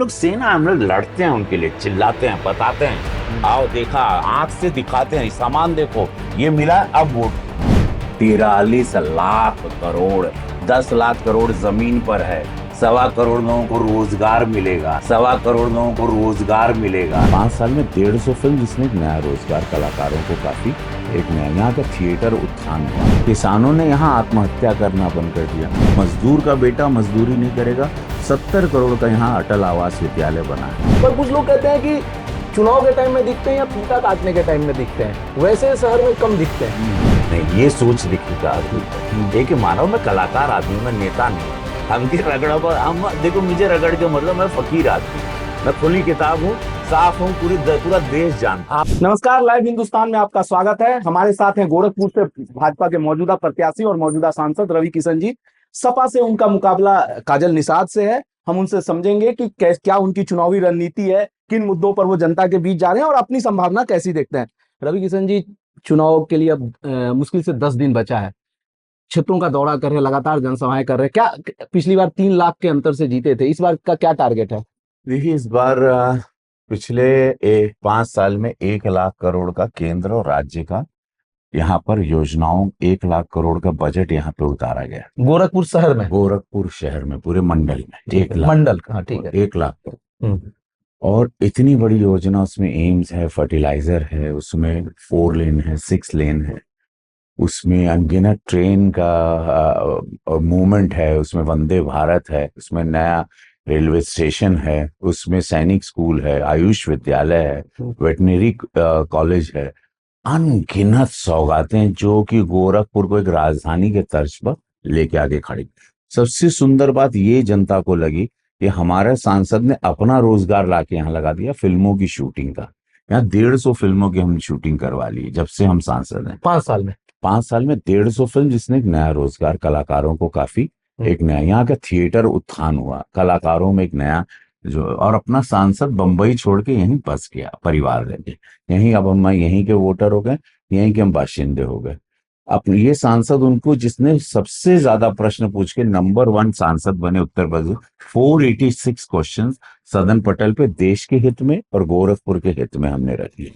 लोग सेना, हम लोग लड़ते हैं उनके लिए, चिल्लाते हैं, बताते हैं, आओ देखा, आंख से दिखाते हैं, सामान देखो ये मिला, अब वोट। 43 लाख करोड़, 10 लाख करोड़ जमीन पर है, 1.25 करोड़ लोगों को रोजगार मिलेगा, 1.25 करोड़ लोगों को रोजगार मिलेगा। 5 साल में 150 फिल्म, जिसने एक नया रोजगार कलाकारों को काफी एक नया यहाँ का थिएटर उत्थान हुआ। किसानों ने यहाँ आत्महत्या करना बंद कर दिया। मजदूर का बेटा मजदूरी नहीं करेगा। 70 करोड़ का यहाँ अटल आवास विद्यालय बना है। पर कुछ लोग कहते हैं कि चुनाव के टाइम में दिखते हैं या फीता काटने के टाइम में दिखते हैं, वैसे शहर में कम दिखते हैं। नहीं, ये सोच दिखती का आदमी कि मानो मैं कलाकार आदमी, मैं नेता नहीं। हमकी रगड़ा पर हम देखो, मुझे रगड़ के मतलब मैं फकीर आदमी, मैं खुली किताब हूँ, साफ हूँ, पूरा देश जानता। नमस्कार, लाइव हिंदुस्तान में आपका स्वागत है। हमारे साथ हैं गोरखपुर से भाजपा के मौजूदा प्रत्याशी और मौजूदा सांसद रवि किशन जी। सपा से उनका मुकाबला काजल निषाद से है। हम उनसे समझेंगे कि क्या उनकी चुनावी रणनीति है, किन मुद्दों पर वो जनता के बीच जा रहे हैं और अपनी संभावना कैसी देखते हैं। रवि किशन जी, चुनाव के लिए अब मुश्किल से 10 दिन बचा है। क्षेत्रों का दौरा कर रहे, लगातार जनसभाएं कर रहे। क्या पिछली बार 3 लाख के अंतर से जीते थे, इस बार का क्या टारगेट है? देखिए, इस बार पिछले 5 साल में 1 लाख करोड़ का केंद्र और राज्य का यहाँ पर योजनाओं, 1 लाख करोड़ का बजट यहाँ पे उतारा गया। गोरखपुर शहर में, गोरखपुर शहर में, पूरे मंडल में 1 लाख मंडल का, ठीक है, 1 लाख करोड़। और इतनी बड़ी योजना, उसमें एम्स है, फर्टिलाइजर है, उसमें 4 लेन है, 6 लेन है, उसमें अनगिनत ट्रेन का मूवमेंट है, उसमें वंदे भारत है, उसमें नया रेलवे स्टेशन है, उसमें सैनिक स्कूल है, आयुष विद्यालय है, वेटनरी कॉलेज है। अनगिनत सौगातें जो कि गोरखपुर को एक राजधानी के तर्ज पर लेके आगे खड़ी। सबसे सुंदर बात ये जनता को लगी कि हमारे सांसद ने अपना रोजगार लाके यहाँ लगा दिया, फिल्मों की शूटिंग का। यहाँ 150 फिल्मों की हम शूटिंग करवा ली जब से हम सांसद हैं। 5 साल में 150 फिल्म, जिसने एक नया रोजगार कलाकारों को काफी एक नया यहाँ का थिएटर उत्थान हुआ, कलाकारों में एक नया जो। और अपना सांसद बंबई छोड़ के यहीं बस गया परिवार लेके, यहीं अब हम यहीं के वोटर हो गए, यहीं के हम बाशिंदे हो गए। अब ये सांसद उनको, जिसने सबसे ज्यादा प्रश्न पूछ के नंबर 1 सांसद बने उत्तर प्रदेश, 486 क्वेश्चन सदन पटल पे देश के हित में और गोरखपुर के हित में हमने रखी।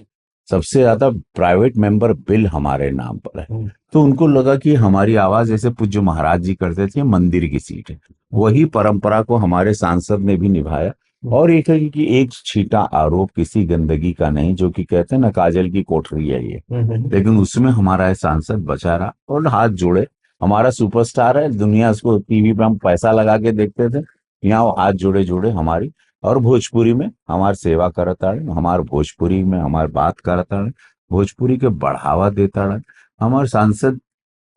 सबसे ज्यादा प्राइवेट मेंबर बिल हमारे नाम पर है। तो उनको लगा कि हमारी आवाज, जैसे पूज्य महाराज जी करते थे, मंदिर की सीट है, वही परंपरा को हमारे सांसद ने भी निभाया। और एक है कि एक छींटा आरोप किसी गंदगी का नहीं, जो कि कहते हैं ना, काजल की कोठरी है ये, लेकिन उसमें हमारा सांसद बचा रहा और हाथ जोड़े। हमारा सुपरस्टार है, दुनिया उसको टीवी पे हम पैसा लगा के देखते थे, यहाँ वो हाथ जोड़े जोड़े हमारी और भोजपुरी में हमार सेवा करता है, हमार भोजपुरी में हमार बात करता है, भोजपुरी के बढ़ावा देता है। हमारे सांसद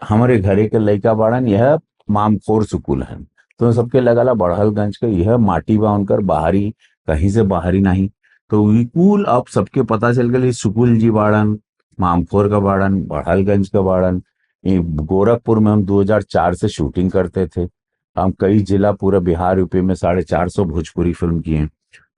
हमारे घरे के लड़का बाड़न, यह मामखोर सुकुल है, तो सबके लगाला बड़हलगंज के यह माटी बा उनकर, बाहरी कहीं से बाहरी नहीं। तो विपुल अब सबके पता चल गया, सुकुल जी बाड़न, मामखोर का बाड़न, बड़हलगंज का बाड़न। गोरखपुर में हम 2004 से शूटिंग करते थे। हम कई जिला, पूरा बिहार यूपी में 450 भोजपुरी फिल्म किए।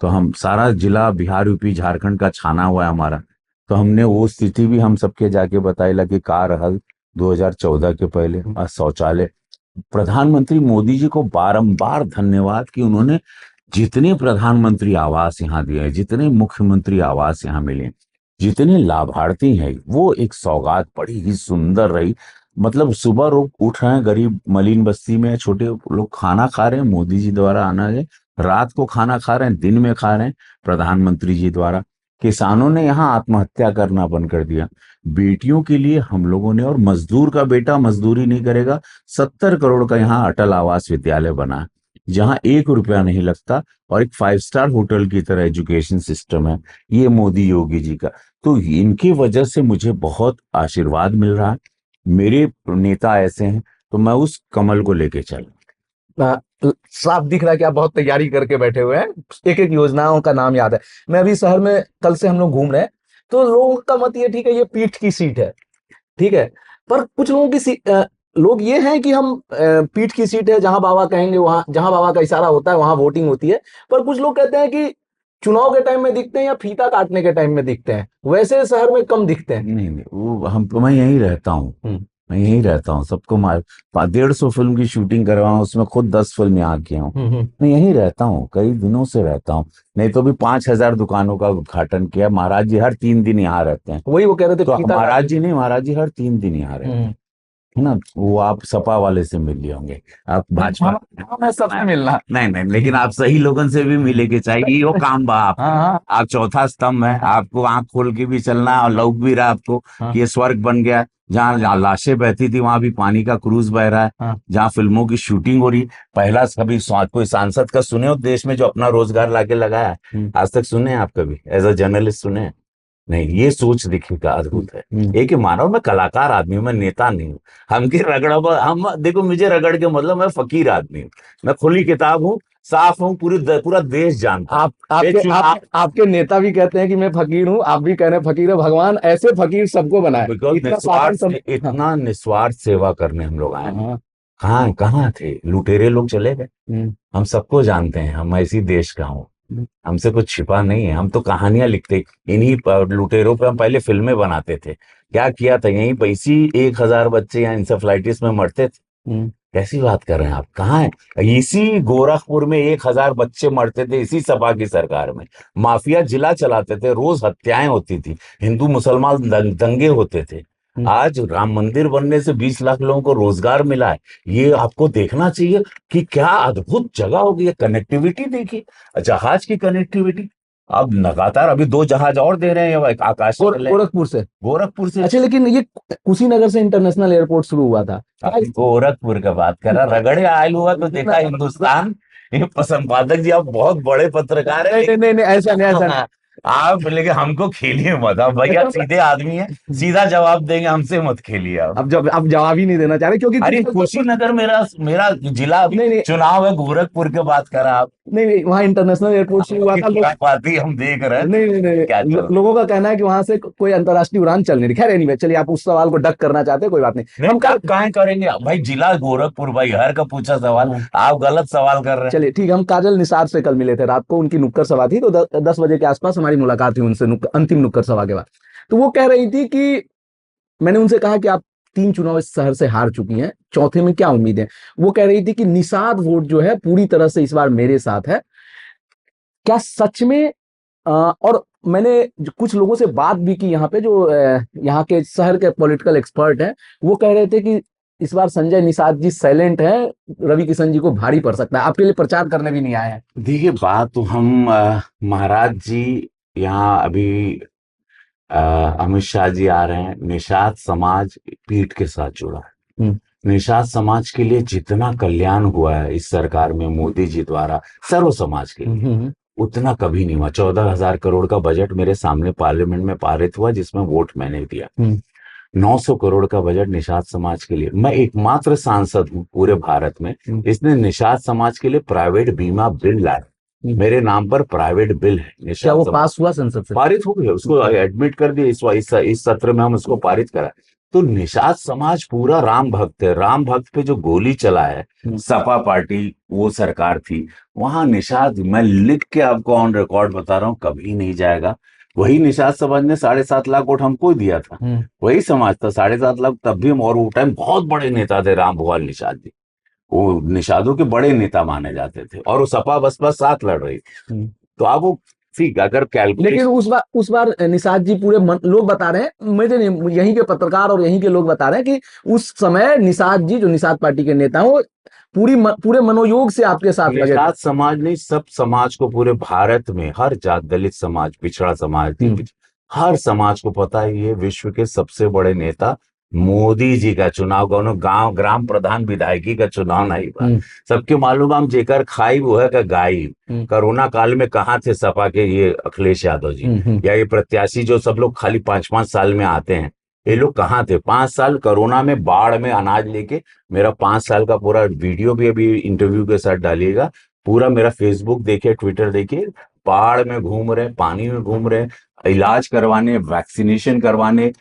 तो हम सारा जिला बिहार यूपी झारखंड का छाना हुआ है हमारा। तो हमने वो स्थिति भी हम सबके जाके बताई लगी का रहल 2014 के पहले। शौचालय, प्रधानमंत्री मोदी जी को बारंबार धन्यवाद कि उन्होंने जितने प्रधानमंत्री आवास यहाँ दिए, जितने मुख्यमंत्री आवास यहाँ मिले, जितने लाभार्थी हैं, वो एक सौगात बड़ी ही सुंदर रही। मतलब सुबह लोग उठ रहे हैं, गरीब मलिन बस्ती में छोटे लोग खाना खा रहे हैं, मोदी जी द्वारा आना है। रात को खाना खा रहे हैं, दिन में खा रहे हैं, प्रधानमंत्री जी द्वारा। किसानों ने यहाँ आत्महत्या करना बंद कर दिया। बेटियों के लिए हम लोगों ने, और मजदूर का बेटा मजदूरी नहीं करेगा, 70 करोड़ का यहाँ अटल आवास विद्यालय बना है, जहाँ 1 रुपया नहीं लगता और एक 5 स्टार होटल की तरह एजुकेशन सिस्टम है, ये मोदी योगी जी का। तो इनकी वजह से मुझे बहुत आशीर्वाद मिल रहा है। मेरे नेता ऐसे हैं, तो मैं उस कमल को लेके चल। साफ दिख रहा है कि आप बहुत तैयारी करके बैठे हुए हैं, एक एक योजनाओं का नाम याद है। मैं अभी शहर में, कल से हम लोग घूम रहे हैं, तो लोगों का मत ये, ठीक है, ये पीठ की सीट है, ठीक है, पर कुछ लोगों की लोग ये हैं कि हम पीठ की सीट है, जहां बाबा कहेंगे वहां, जहां बाबा का इशारा होता है वहां वोटिंग होती है। पर कुछ लोग कहते हैं कि चुनाव के टाइम में दिखते हैं या फीता काटने के टाइम में दिखते हैं, वैसे शहर में कम दिखते हैं। नहीं, वो मैं यहीं रहता हूँ, मैं यहीं रहता हूँ, सबको मार 150 फिल्म की शूटिंग करवाऊँ, उसमें खुद 10 फिल्म यहाँ किया हूँ। मैं यहीं रहता हूँ, कई दिनों से रहता हूँ। नहीं तो भी 5,000 दुकानों का उद्घाटन किया। महाराज जी हर 3 दिन यहाँ रहते हैं। वही वो कह रहे थे तो प्रीता महाराज गांधी। जी नहीं, महाराज जी हर 3 दिन यहाँ रहते हैं, है ना। वो आप सपा वाले से मिल लिए होंगे, आप भाजपा। मैं सबसे मिलना। नहीं नहीं, लेकिन आप सही लोगन से भी मिले के चाहिए, वो काम बा आप। हाँ हाँ आप चौथा स्तंभ है, आपको आंख खोल के भी चलना है, और लौक भी रहा आपको हाँ कि ये स्वर्ग बन गया। जहाँ जहाँ लाशें बहती थी वहां भी पानी का क्रूज बह रहा है। हाँ। जहाँ फिल्मों की शूटिंग हो रही, पहला कभी कोई सांसद का सुने हो देश में जो अपना रोजगार लाके लगाया है? आज तक सुने हैं आप कभी एज अ जर्नलिस्ट सुने हैं? नहीं, ये सोच देखिए का अद्भुत है। एक ही मानो मैं कलाकार आदमी हूं, मैं नेता नहीं हूँ। हमके रगड़ा हम देखो, मुझे रगड़ के मतलब मैं फकीर आदमी हूँ। मैं खुली किताब हूँ, साफ हूँ, पूरा देश जानता है। ये चुनाव आपके नेता भी कहते हैं कि मैं फकीर हूँ, आप भी कह रहे हैं फकीर है। भगवान ऐसे फकीर सबको बनाए, बिकॉज इतना निस्वार्थ शासन हाँ इतना निस्वार्थ सेवा करने हम लोग आए हैं। हाँ। कहाँ कहाँ थे लुटेरे लोग, चले गए। हम सबको जानते हैं, हम ऐसी देश का हूँ, हमसे कुछ छिपा नहीं है। हम तो कहानियां लिखते, इन्हीं लुटेरों पे हम पहले फिल्में बनाते थे। क्या किया था, यहीं पे इसी 1,000 बच्चे यहाँ इंसेफ्लाइटिस में मरते थे। कैसी बात कर रहे हैं आप, कहाँ है? इसी गोरखपुर में 1,000 बच्चे मरते थे, इसी सपा की सरकार में। माफिया जिला चलाते थे, रोज हत्याएं होती थी, हिंदू मुसलमान दंगे होते थे। आज राम मंदिर बनने से 20 लाख लोगों को रोजगार मिला है। ये आपको देखना चाहिए कि क्या अद्भुत जगह होगी। कनेक्टिविटी देखिए, जहाज की कनेक्टिविटी। अब लगातार अभी 2 जहाज और दे रहे हैं आकाश में। गोरखपुर से। गोरखपुर से। अच्छा, लेकिन ये कुशीनगर से इंटरनेशनल एयरपोर्ट शुरू हुआ था। अभी गोरखपुर का बात कर रहा, रगड़े आयल हुआ तो देखा हिंदुस्तान। ये संपादक जी, आप बहुत बड़े पत्रकार है। नहीं नहीं नहीं, ऐसा नहीं, ऐसा नहीं। आप लेकिन हमको खेलिए मत, आप भैया सीधे आदमी है, सीधा जवाब देंगे, हमसे मत खेलिए आप। अब जवाब ही नहीं देना चाह रहे क्योंकि अरे कुशीनगर मेरा मेरा जिला, अभी नहीं नहीं चुनाव है, गोरखपुर के बात करा आप। नहीं नहीं, वहाँ इंटरनेशनल एयरपोर्ट शुरू हुआ था। क्या बात ही हम देख रहे हैं। नहीं नहीं नहीं क्या चल रहा लोगों का कहना है कि वहां से कोई अंतर्राष्ट्रीय उड़ान चल नहीं रही। खैर एनीवे, चलिए, आप उस सवाल को डक करना चाहते हैं, कोई बात नहीं। है? नहीं, काहे करेंगे भाई, जिला गोरखपुर, भाई हर का पूछा सवाल, आप गलत सवाल कर रहे हैं। चलिए ठीक है, हम काजल निसार से कल मिले थे रात को, उनकी नुक्कड़ सभा थी, तो 10 बजे के आसपास हमारी मुलाकात हुई उनसे, अंतिम नुक्कड़ सभा के बाद। तो वो कह रही थी कि मैंने उनसे कहा कि आप 3 चुनाव इस शहर से हार चुकी हैं, चौथे में क्या उम्मीद है? वो कह रही थी कि निषाद वोट जो है पूरी तरह से इस बार मेरे साथ है। क्या सच में? और मैंने कुछ लोगों से बात भी की यहाँ पे, जो यहाँ के शहर के पॉलिटिकल एक्सपर्ट हैं। वो कह रहे थे कि इस बार संजय निषाद जी साइलेंट हैं, रवि किशन जी को भारी पड़ सकता है। आपके लिए प्रचार करने भी नहीं आए हैं। देखिए, बात तो हम महाराज जी यहाँ अभी अमित शाह जी आ रहे हैं, निषाद समाज पीठ के साथ जुड़ा है। निषाद समाज के लिए जितना कल्याण हुआ है इस सरकार में मोदी जी द्वारा सर्व समाज के लिए, उतना कभी नहीं हुआ। 14,000 करोड़ का बजट मेरे सामने पार्लियामेंट में पारित हुआ, जिसमें वोट मैंने दिया। 900 करोड़ का बजट निषाद समाज के लिए। मैं एकमात्र सांसद हूँ पूरे भारत में, इसने निषाद समाज के लिए प्राइवेट बीमा बिल लाया। मेरे नाम पर प्राइवेट बिल है। क्या निषाद वो समाज पास हुआ संसद से? पारित हो गया, उसको एडमिट कर दिया। इस सत्र में हम उसको पारित करा। तो निषाद समाज पूरा राम भक्त है। राम भक्त पे जो गोली चला है सपा पार्टी, वो सरकार थी, वहां निषाद, मैं लिख के आपको ऑन रिकॉर्ड बता रहा हूँ, कभी नहीं जाएगा। वही निषाद समाज ने 7.5 लाख वोट हमको ही दिया था। वही समाज था, 7.5 लाख तब भी हम, और वो टाइम बहुत बड़े नेता थे राम भुआल निषाद जी, वो निषादों के बड़े नेता माने जाते थे, और वो सपा बसपा साथ लड़ रही थी। तो आप वो ठीक, अगर कैलकुलेट, लेकिन उस बार निषाद जी लोग बता रहे हैं, मुझे नहीं, यहीं के पत्रकार और यहीं के लोग बता रहे हैं कि उस समय निषाद जी, जो निषाद पार्टी के नेता हो, पूरे मनोयोग से आपके साथ लगे थे। निषाद समाज ने सब समाज को, पूरे भारत में हर जात, दलित समाज, पिछड़ा समाज, हर समाज को पता है ये विश्व के सबसे बड़े नेता मोदी जी का चुनाव, कौन गांव ग्राम प्रधान विधायकी का चुनाव नहीं हुआ। सबके मालूम, हम जेकर खाई वो है का गाई। कोरोना काल में कहाँ थे सपा के ये अखिलेश यादव जी, या ये प्रत्याशी जो सब लोग खाली 5-5 साल में आते हैं, ये लोग कहाँ थे? 5 साल कोरोना में बाढ़ में अनाज लेके, मेरा 5 साल का पूरा वीडियो भी अभी इंटरव्यू के साथ डालिएगा, पूरा मेरा फेसबुक देखिए, ट्विटर देखिए, बाढ़ में घूम रहे, पानी में घूम रहे, इलाज करवाने, वैक्सीनेशन करवाने,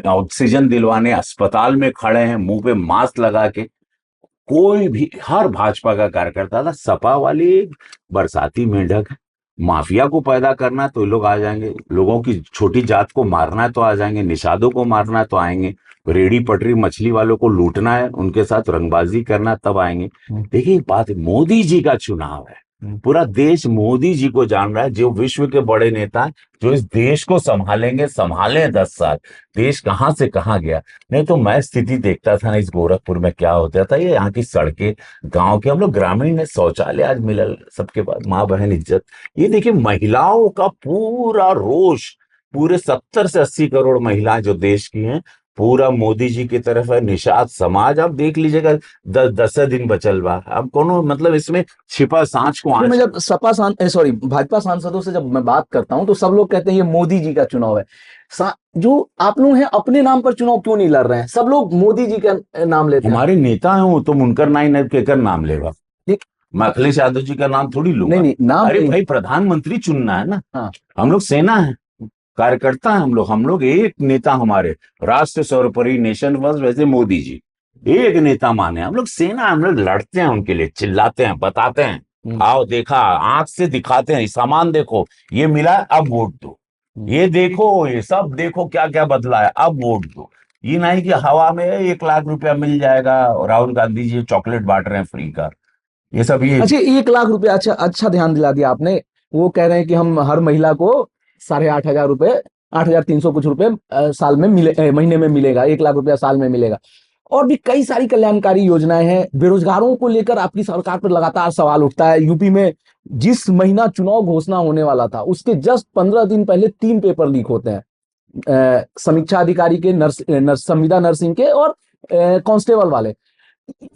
ऑक्सीजन दिलवाने, अस्पताल में खड़े हैं मुंह पे मास्क लगा के। कोई भी, हर भाजपा का कार्यकर्ता था। सपा वाली एक बरसाती मेंढक है, माफिया को पैदा करना है तो ये लोग आ जाएंगे, लोगों की छोटी जात को मारना है तो आ जाएंगे, निषादों को मारना है तो आएंगे, रेडी पटरी मछली वालों को लूटना है, उनके साथ रंगबाजी करना है तब आएंगे। देखिए एक बात है, मोदी जी का चुनाव है, पूरा देश मोदी जी को जान रहा है, जो विश्व के बड़े नेता हैं, जो इस देश को संभालेंगे, संभाले 10 साल। देश कहाँ से कहाँ गया। नहीं तो मैं स्थिति देखता था ना इस गोरखपुर में क्या होता था, ये यहाँ की सड़कें, गांव के हम लोग ग्रामीण में शौचालय आज मिलल सबके पास, माँ बहन इज्जत। ये देखिए महिलाओं का पूरा रोष, पूरे 70 से 80 करोड़ महिलाएं जो देश की हैं, पूरा मोदी जी की तरफ है। निषाद समाज आप देख लीजिएगा, 10 दिन बचल बा, अब कोनो मतलब इसमें छिपा सांच को मैं आंच। जब भाजपा सांसदों से जब मैं बात करता हूं तो सब लोग कहते हैं ये मोदी जी का चुनाव है। जो आप लोग हैं अपने नाम पर चुनाव क्यों नहीं लड़ रहे हैं? सब लोग मोदी जी का नाम लेते हैं। हमारे नेता हैं वो, तुम उनकर नाई केकर नाम लेगा। देख, मैं अखिलेश यादव जी का नाम थोड़ी नहीं लूंगा। नहीं नाम अरे नहीं। भाई प्रधानमंत्री चुनना है ना। हाँ, हम लोग सेना है, कार्यकर्ता है हम लोग एक नेता, हमारे राष्ट्र सर्वोपरि, नेशन फर्स्ट, वैसे मोदी जी एक नेता माने। हम लोग सेना, हम लोग लड़ते हैं उनके लिए, चिल्लाते हैं, बताते हैं, आओ देखा, आंख से दिखाते हैं, सामान देखो ये मिला है, अब वोट दो, ये देखो, ये सब देखो क्या क्या बदला है, अब वोट दो। ये नहीं कि हवा में 1 लाख रुपया मिल जाएगा और राहुल गांधी जी चॉकलेट बांट रहे हैं फ्री का, ये सब ये। अच्छा 1 लाख रुपए, अच्छा अच्छा ध्यान दिला दिया आपने। वो कह रहे हैं कि हम हर महिला को 8,500 रुपए, 8,300 कुछ रुपए साल में महीने में मिलेगा, 1 लाख रुपया साल में मिलेगा। और भी कई सारी कल्याणकारी योजनाएं हैं। बेरोजगारों को लेकर आपकी सरकार पर लगातार सवाल उठता है। यूपी में जिस महीना चुनाव घोषणा होने वाला था उसके जस्ट 15 दिन पहले 3 पेपर लीक होते हैं, समीक्षा अधिकारी के, संविदा नर्सिंग के और कांस्टेबल वाले।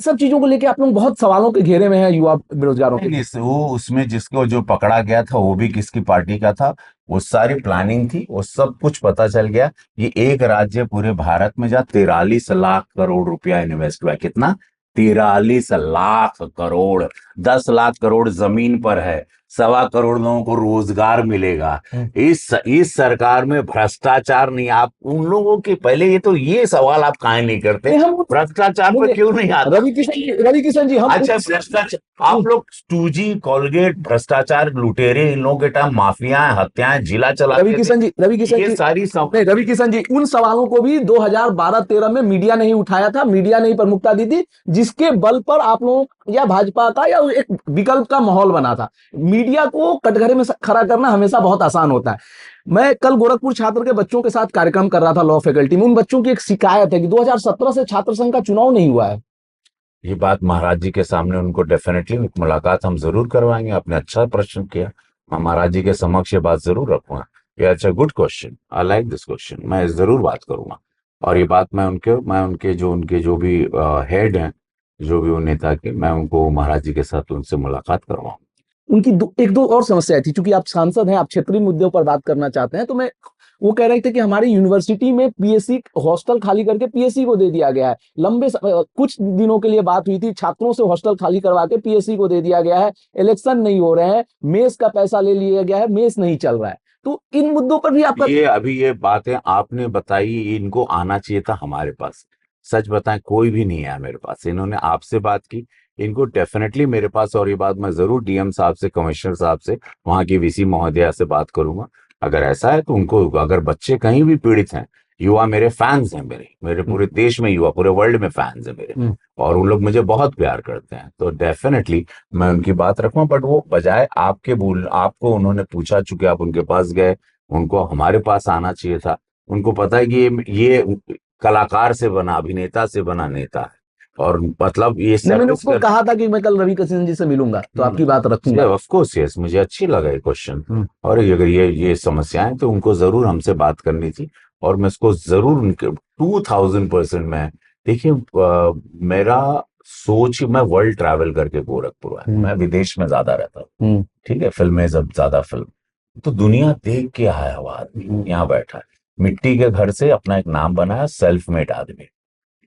सब चीजों को लेके आप लोग बहुत सवालों के घेरे में हैं युवा बेरोजगारों के। नहीं, वो उसमें जिसको जो पकड़ा गया था वो भी किसकी पार्टी का था, वो सारी प्लानिंग थी, वो सब कुछ पता चल गया। ये एक राज्य पूरे भारत में जहाँ 43 लाख करोड़ रुपया इन्वेस्ट हुआ है। कितना? 43 लाख करोड़। 10 लाख करोड़ जमीन पर है, 1.25 करोड़ लोगों को रोजगार मिलेगा। इस सरकार में भ्रष्टाचार नहीं। आप उन लोगों के पहले ये सवाल आप काहे नहीं करते, हम भ्रष्टाचार पर क्यों नहीं आते? रवि किशन जी हम अच्छा भ्रष्टाचार, आप लोग 2G, कोलगेट, भ्रष्टाचार, लुटेरे, इन लोगों के टाइम माफियाएं, हत्याएं, जिला चलाते थे। ये सारी नहीं, रवि किशन जी उन सवालों को भी 2012-13 में मीडिया नहीं उठाया था, मीडिया नहीं प्रमुखता दी थी, जिसके बल पर आप लोगों या भाजपा का या एक विकल्प का माहौल बना था। मीडिया को कटघरे में खड़ा करना हमेशा बहुत आसान होता है। मैं कल गोरखपुर छात्र के बच्चों के साथ कार्यक्रम कर रहा था लॉ फैकल्टी में। उन बच्चों की एक शिकायत है कि 2017 से छात्र संघ का चुनाव नहीं हुआ है। ये बात महाराज जी के सामने उनको डेफिनेटली मुलाकात हम जरूर करवाएंगे। आपने अच्छा प्रश्न किया, मैं महाराज जी के समक्ष ये बात जरूर रखूंगा। ये अच्छा, good question, I like this question, मैं जरूर बात करूंगा। और ये बात मैं उनके जो भी हेड हैं, जो भी वो नेता के, मैं उनको महाराज जी के साथ उनसे मुलाकात करवाऊंगा। उनकी एक दो और समस्याएं थी। चूंकि आप सांसद हैं, आप क्षेत्रीय मुद्दों पर बात करना चाहते हैं, तो मैं वो कह रहे थे कि हमारी यूनिवर्सिटी में पीएससी हॉस्टल खाली करके पीएससी को दे दिया गया है। कुछ दिनों के लिए बात हुई थी, छात्रों से हॉस्टल खाली करवा के पीएससी को दे दिया गया है। इलेक्शन नहीं हो रहे हैं, मेस का पैसा ले लिया गया है, मेस नहीं चल रहा है। तो इन मुद्दों पर भी आपका ये बातें आपने बताई, इनको आना चाहिए था हमारे पास। सच बताएं, कोई भी नहीं आया मेरे पास। इन्होंने आपसे बात की, इनको डेफिनेटली मेरे पास, और ये बात मैं जरूर डीएम साहब से, कमिश्नर साहब से, वहां की वीसी महोदया से बात करूंगा। अगर ऐसा है तो उनको, अगर बच्चे कहीं भी पीड़ित हैं, युवा मेरे फैंस हैं, मेरे पूरे देश में युवा, पूरे वर्ल्ड में फैंस हैं मेरे, और उन लोग मुझे बहुत प्यार करते हैं, तो डेफिनेटली मैं उनकी बात रखूंगा। बट वो बजाय आपको उन्होंने पूछा, चूंकि आप उनके पास गए, उनको हमारे पास आना चाहिए था। उनको पता है कि ये कलाकार से बना, अभिनेता से बना नेता है, और मतलब ये मैंने उसको कहा था कि मैं कल रवि किशन जी से मिलूंगा, तो आपकी बात रखूंगा। ऑफ कोर्स, यस, मुझे अच्छी लगा ये क्वेश्चन। और अगर ये समस्याएं, तो उनको जरूर हमसे बात करनी थी, और मैं इसको जरूर उनके 2000% में, देखिए मेरा सोच, मैं वर्ल्ड ट्रैवल करके गोरखपुर आया, मैं विदेश में ज्यादा रहता हूँ, ठीक है, फिल्में जब ज्यादा फिल्म, तो दुनिया देख के आया हुआ आदमी यहाँ बैठा है, मिट्टी के घर से अपना एक नाम बनाया, सेल्फ मेड आदमी।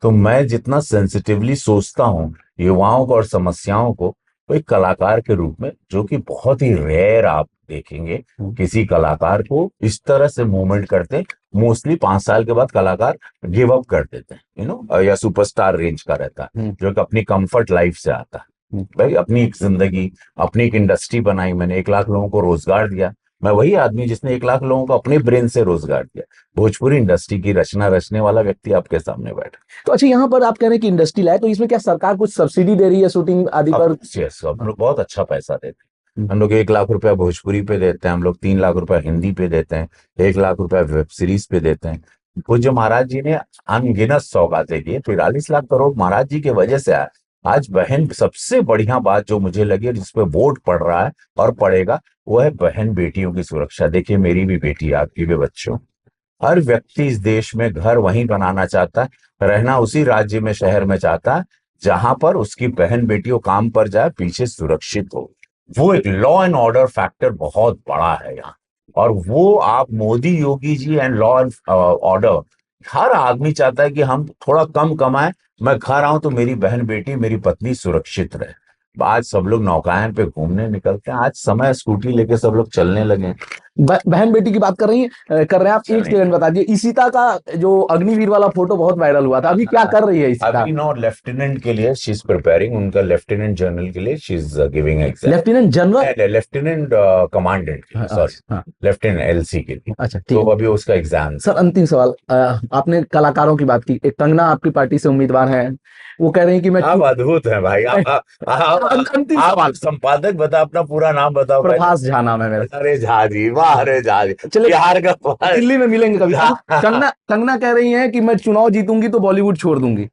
तो मैं जितना सेंसिटिवली सोचता हूँ युवाओं को और समस्याओं को, तो एक कलाकार के रूप में, जो कि बहुत ही रेयर आप देखेंगे किसी कलाकार को इस तरह से मूवमेंट करते। मोस्टली 5 साल के बाद कलाकार गिव अप कर देते हैं, या सुपरस्टार रेंज का रहता है, जो कि अपनी कंफर्ट लाइफ से आता है। भाई अपनी एक जिंदगी, अपनी एक इंडस्ट्री बनाई मैंने, 1 लाख लोगों को रोजगार दिया। मैं वही आदमी जिसने 1 लाख लोगों को अपने ब्रेन से रोजगार दिया। भोजपुरी इंडस्ट्री की रचना रचने वाला व्यक्ति आपके सामने बैठा। तो अच्छा, यहाँ पर आप कह रहे हैं कि इंडस्ट्री लाए, तो इसमें क्या सरकार कुछ सब्सिडी दे रही है शूटिंग आदि पर? यस, हम लोग बहुत अच्छा पैसा देते हैं। हम लोग 1 लाख रुपया भोजपुरी पे देते हैं, हम लोग 3 लाख रुपया हिंदी पे देते हैं, 1 लाख रुपया वेब सीरीज पे देते हैं। पूज्य महाराज जी ने अनगिनत सौगातें दी। 43 लाख करोड़ महाराज जी की वजह से आया। आज बहन, सबसे बढ़िया बात जो मुझे लगी और जिसपे वोट पड़ रहा है और पड़ेगा, वो है बहन बेटियों की सुरक्षा। देखिए, मेरी भी बेटी है, आपकी भी बच्चों, हर व्यक्ति इस देश में घर वहीं बनाना चाहता है, रहना उसी राज्य में, शहर में चाहता है जहां पर उसकी बहन बेटियों काम पर जाए, पीछे सुरक्षित हो। वो एक लॉ एंड ऑर्डर फैक्टर बहुत बड़ा है यहाँ। और वो आप Modi Yogi ji and law and order, हर आदमी चाहता है कि हम थोड़ा कम कमाएं, मैं घर आऊं तो मेरी बहन बेटी, मेरी पत्नी सुरक्षित रहे। आज सब लोग नौकायन पे घूमने निकलते हैं, आज समय स्कूटी लेके सब लोग चलने लगे हैं। बहन बेटी की बात कर रही हैं, कर रहे हैं आप। एक सेकंड बता दीजिए, इशिता का जो अग्निवीर वाला फोटो बहुत वायरल हुआ था, अभी क्या कर रही है इशिता? अभी नो लेफ्टिनेंट के लिए शी इज प्रिपेयरिंग, उनका लेफ्टिनेंट जनरल के लिए she is giving exam. Lieutenant general? Lieutenant commandant, sorry, lieutenant LC के लिए। अच्छा, ठीक तो है अभी उसका एग्जाम। सर। अंतिम सवाल, आपने कलाकारों की बात की, एक कंगना आपकी पार्टी से उम्मीदवार है, वो कह रही हैं कि मैं आप अद्भुत हैं भाई। अंतिम आप सवाल। संपादक बता, अपना पूरा नाम बताओ। प्रभास झा नाम है मेरा। अरे झा जी, वाह, अरे झा जी, चलिए, बिहार का दिल्ली में मिलेंगे कभी। कंगना कह रही हैं कि मैं चुनाव जीतूंगी तो बॉलीवुड छोड़ दूंगी।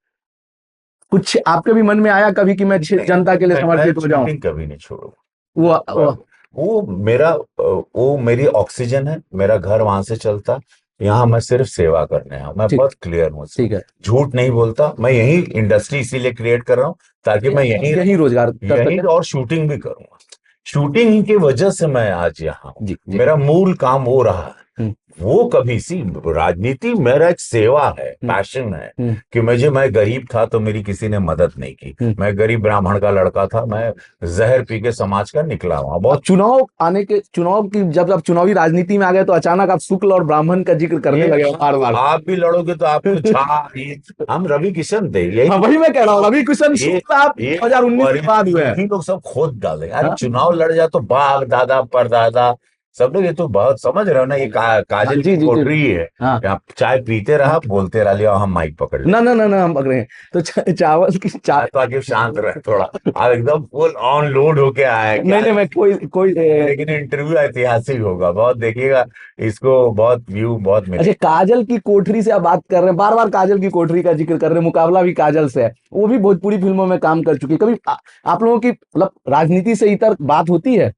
कुछ आपके भी मन में आया कभी कि मैं जनता के लिए समर्पित हो जाऊं? कभी नहीं छोड़ूंगा। वो वो मेरा, वो मेरी ऑक्सीजन है, मेरा घर वहां से चलता। यहाँ मैं सिर्फ सेवा करने आया हूं। मैं बहुत क्लियर हूँ, ठीक है, झूठ नहीं बोलता। मैं यही इंडस्ट्री इसीलिए क्रिएट कर रहा हूँ ताकि मैं यही रोजगार कर यही सके। और शूटिंग भी करूंगा। शूटिंग की वजह से मैं आज यहाँ हूँ। जी। मेरा मूल काम वो रहा है। हम्म। वो कभी सी राजनीति मेरा एक सेवा है, पैशन है कि मैं गरीब था तो मेरी किसी ने मदद नहीं की। मैं गरीब ब्राह्मण का लड़का था, मैं जहर पी के समाज का निकला हुआ। बहुत चुनाव की जब आप चुनावी राजनीति में आ गए तो अचानक आप शुक्ल और ब्राह्मण का जिक्र करने लगे बार बार। आप भी लड़ोगे तो आपको हम रवि किशन थे, यही वही मैं कह रहा हूँ। रवि किशन शुक्ल आप 2019 के बाद हुए हैं। लोग सब खोद डाले। अरे चुनाव लड़ जा तो बाप दादा परदादा सब लोग, ये तो बहुत समझ रहे हो ना, ये काजल की कोठरी है। आप चाय पीते रहा, बोलते रह लिया, हम माइक पकड़ लिया। ना हम पकड़े हैं तो चावल की तो आगे शांत रहे थोड़ा। आप एकदम फुल ऑन लोड होके आए। नहीं, मैं कोई लेकिन इंटरव्यू ऐतिहासिक होगा, बहुत देखिएगा इसको, बहुत व्यू बहुत मिले। अच्छा, काजल की कोठरी से आप बात कर रहे हैं, बार बार काजल की कोठरी का जिक्र कर रहे हैं, मुकाबला भी काजल से है, वो भी भोजपुरी फिल्मों में काम कर चुकी है। कभी आप लोगों की मतलब राजनीति से इतर बात होती है?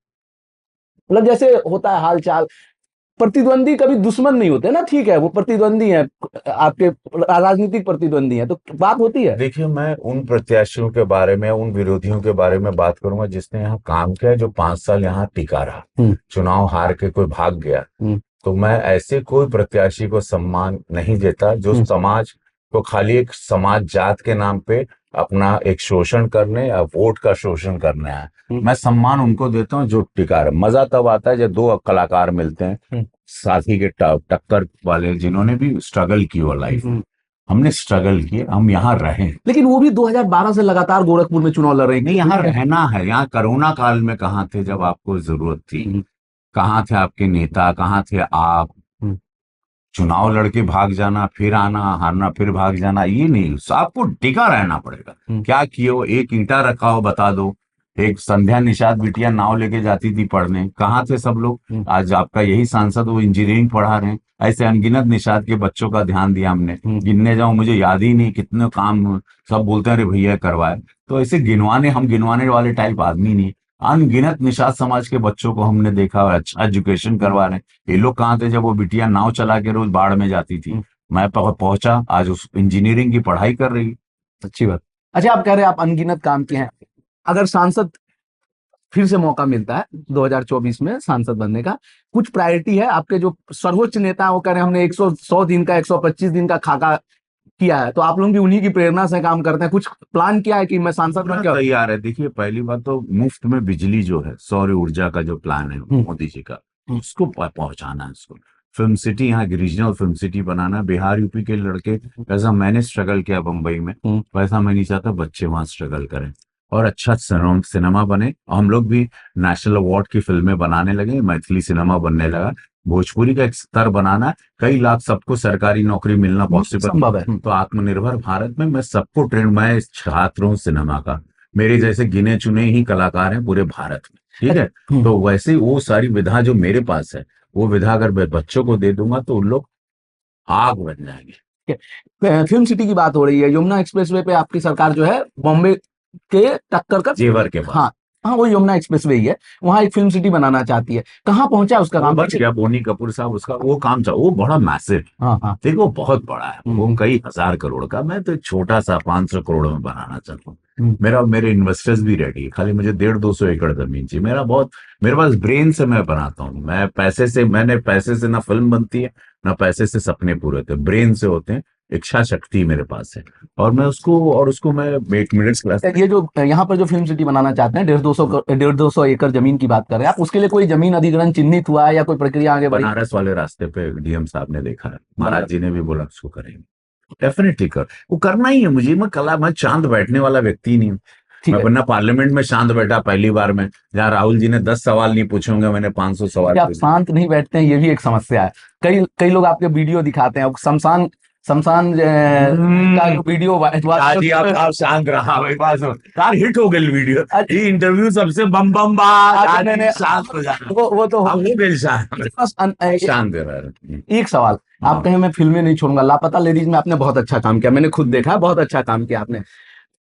मतलब जैसे होता है हालचाल, प्रतिद्वंदी कभी दुश्मन नहीं होते ना, ठीक है, वो प्रतिद्वंदी है, आपके राजनीतिक प्रतिद्वंदी है, तो बात होती है। देखिए, मैं उन प्रत्याशियों के बारे में, उन विरोधियों के बारे में बात करूंगा जिसने यहाँ काम किया, जो 5 साल यहाँ टिका रहा, चुनाव हार के कोई भाग गया। तो मैं ऐसे कोई प्रत्याशी को सम्मान नहीं देता जो समाज को खाली एक समाज जात के नाम पे अपना एक शोषण करने या वोट का शोषण करने आया। मैं सम्मान उनको देता हूँ जो टिका रहा। मजा तब आता है जब दो कलाकार मिलते हैं, साथी के टक्कर वाले, जिन्होंने भी स्ट्रगल की हो लाइफ में। हमने स्ट्रगल किए, हम यहाँ रहे। लेकिन वो भी 2012 से लगातार गोरखपुर में चुनाव लड़ रहे हैं। नहीं, यहाँ रहना है। यहाँ कोरोना काल में कहाँ थे जब आपको जरूरत थी? कहाँ थे आपके नेता? कहाँ थे आप? चुनाव लड़के भाग जाना, फिर आना, हारना, फिर भाग जाना, ये नहीं। आपको टिका रहना पड़ेगा। क्या किए हो? एक ईंटा रखा हो, बता दो। एक संध्या निषाद बिटिया नाव लेके जाती थी पढ़ने, कहाँ थे सब लोग? आज आपका यही सांसद वो इंजीनियरिंग पढ़ा रहे हैं। ऐसे अनगिनत निषाद के बच्चों का ध्यान दिया हमने। गिनने जाऊं मुझे याद ही नहीं कितने काम, सब बोलते हैं अरे भैया करवाए। तो ऐसे हम गिनवाने वाले टाइप आदमी नहीं। अनगिनत निषाद समाज के बच्चों को हमने देखा, अच्छा एजुकेशन करवा रहे हैं। ये लोग कहाँ थे जब वो बिटिया नाव चला के रोज बाढ़ में जाती थी? मैं पहुंचा, आज उस इंजीनियरिंग की पढ़ाई कर रही। अच्छी बात। अच्छा, आप कह रहे हैं आप अनगिनत काम किए हैं, अगर सांसद फिर से मौका मिलता है 2024 में सांसद बनने का, कुछ प्रायोरिटी है? आपके जो सर्वोच्च नेता है वो कह रहे हैं हमने 100 दिन का 125 दिन का खाका किया है, तो आप लोग भी उन्हीं की प्रेरणा से काम करते हैं। कुछ प्लान किया है कि मैं सांसद बन के? तैयार है। देखिए, पहली बात तो मुफ्त में बिजली जो है, सौर ऊर्जा का जो प्लान है मोदी जी का, उसको पहुंचाना है। उसको फिल्म सिटी, यहाँ की रीजनल फिल्म सिटी बनाना। बिहार यूपी के लड़के, जैसा मैंने स्ट्रगल किया बम्बई में, वैसा मैं नहीं चाहता बच्चे वहां स्ट्रगल करें। और अच्छा सिनेमा बने। हम लोग भी नेशनल अवार्ड की फिल्में बनाने लगे, मैथिली सिनेमा बनने लगा। भोजपुरी का एक स्तर बनाना है, कई लाख सबको सरकारी नौकरी मिलना पॉसिबल संभव है। तो आत्मनिर्भर भारत में मैं सबको ट्रेंड, मैं छात्र हूँ सिनेमा का, मेरे जैसे गिने चुने ही कलाकार हैं पूरे भारत में, ठीक है। तो वैसे ही वो सारी विधा जो मेरे पास है, वो विधा अगर मैं बच्चों को दे दूंगा तो उन लोग आग बन जाएंगे। फिल्म सिटी की बात हो रही है, यमुना एक्सप्रेसवे पे आपकी सरकार जो है बॉम्बे के टक्कर का, जेवर के पास। हाँ हाँ, वो यमुना एक्सप्रेसवे ही है, वहां एक फिल्म सिटी बनाना चाहती है। कहाँ पहुंचा उसका वो काम? बच गया, बोनी कपूर साहब, उसका वो काम वो बड़ा मैसिव, हाँ हाँ। देखो बहुत बड़ा है, वो कई हजार करोड़ का, मैं तो एक छोटा सा 500 करोड़ में बनाना चाहता हूँ। मेरे इन्वेस्टर्स भी रेडी है, खाली मुझे 150-200 एकड़ जमीन चाहिए। मेरे पास ब्रेन से मैं बनाता हूँ, मैंने पैसे से ना फिल्म बनती है, ना पैसे से सपने पूरे होते हैं, ब्रेन से होते हैं। इच्छा शक्ति मेरे पास है, और उसको मैं एक मिडिल क्लास। ये जो यहाँ पर जो फिल्म सिटी बनाना चाहते हैं, 150 एकड़ जमीन की बात कर रहे हैं आप, उसके लिए कोई जमीन अधिग्रहण चिन्हित हुआ है या कोई प्रक्रिया आगे बढ़ी? बनारस वाले रास्ते पे डीएम साहब ने देखा है, महाराज जी ने भी बोला उसको करेंगे, डेफिनेटली कर, वो करना ही है मुझे। मैं चांद बैठने वाला व्यक्ति नहीं हूँ। ठीक मैं है। वरना पार्लियामेंट में शांत बैठा पहली बार में, जहाँ राहुल जी ने 10 सवाल नहीं पूछे होंगे, मैंने 500 सवाल आप पूछे। शांत नहीं बैठते हैं, ये भी एक समस्या है। कई कई लोग आपके वीडियो दिखाते हैं, शमशान शमशान का वीडियो जी आप शांत रहा भाई, बस कार हिट हो गई वीडियो, ये इंटरव्यू सबसे बम बम मैंने शांत हो जाना, वो तो हम हो गए शांत शांत रहा। एक सवाल, आप कहें मैं फिल्में नहीं छोड़ूंगा, लापता लेडीज में आपने बहुत अच्छा काम किया, मैंने खुद देखा, बहुत अच्छा काम किया आपने।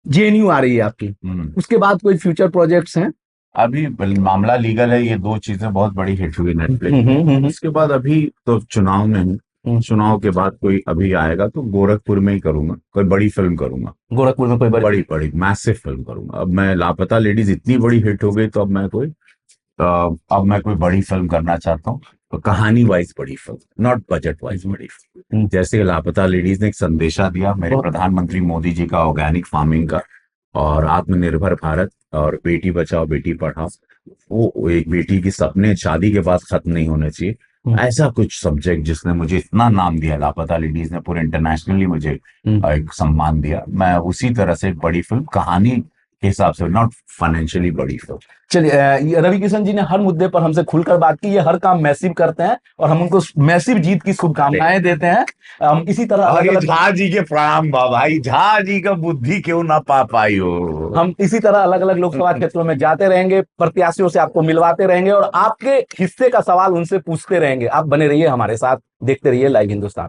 जेएनयू आ रही है आपकी, उसके बाद कोई फ्यूचर प्रोजेक्ट्स हैं? अभी मामला लीगल है, ये दो चीजें बहुत बड़ी हिट हुई नेटफ्लिक्स। उसके बाद अभी तो चुनाव में हूँ, चुनाव के बाद कोई अभी आएगा तो गोरखपुर में ही करूंगा, कोई बड़ी फिल्म करूंगा, गोरखपुर में कोई बड़ी बड़ी मैसिव फिल्म करूंगा। अब मैं लापता लेडीज इतनी बड़ी हिट हो गई, तो अब मैं कोई बड़ी फिल्म करना चाहता हूँ, तो कहानी वाइज बड़ी फिल्म, नॉट बजट वाइज बड़ी फिल्म। जैसे लापता लेडीज ने एक संदेशा दिया मेरे प्रधानमंत्री मोदी जी का, ऑर्गेनिक फार्मिंग का, और आत्मनिर्भर भारत, और बेटी बचाओ बेटी पढ़ाओ, वो एक बेटी की सपने शादी के बाद खत्म नहीं होने चाहिए, ऐसा कुछ सब्जेक्ट जिसने मुझे इतना नाम दिया, लापता लेडीज ने पूरे इंटरनेशनली मुझे एक सम्मान दिया, मैं उसी तरह से एक बड़ी फिल्म कहानी के हिसाब से, नॉट फाइनेंशियली बड़ी फिल्म। चलिए, रवि किशन जी ने हर मुद्दे पर हमसे खुलकर बात की, ये हर काम मैसिव करते हैं और हम उनको मैसिव जीत की शुभकामनाएं देते हैं। हम इसी तरह झा जी के प्रणाम भाई, झा जी का बुद्धि क्यों ना पा पाई हो। हम इसी तरह अलग अलग लोकसभा क्षेत्रों में जाते रहेंगे, प्रत्याशियों से आपको मिलवाते रहेंगे और आपके हिस्से का सवाल उनसे पूछते रहेंगे। आप बने रहिए हमारे साथ, देखते रहिए लाइव हिंदुस्तान।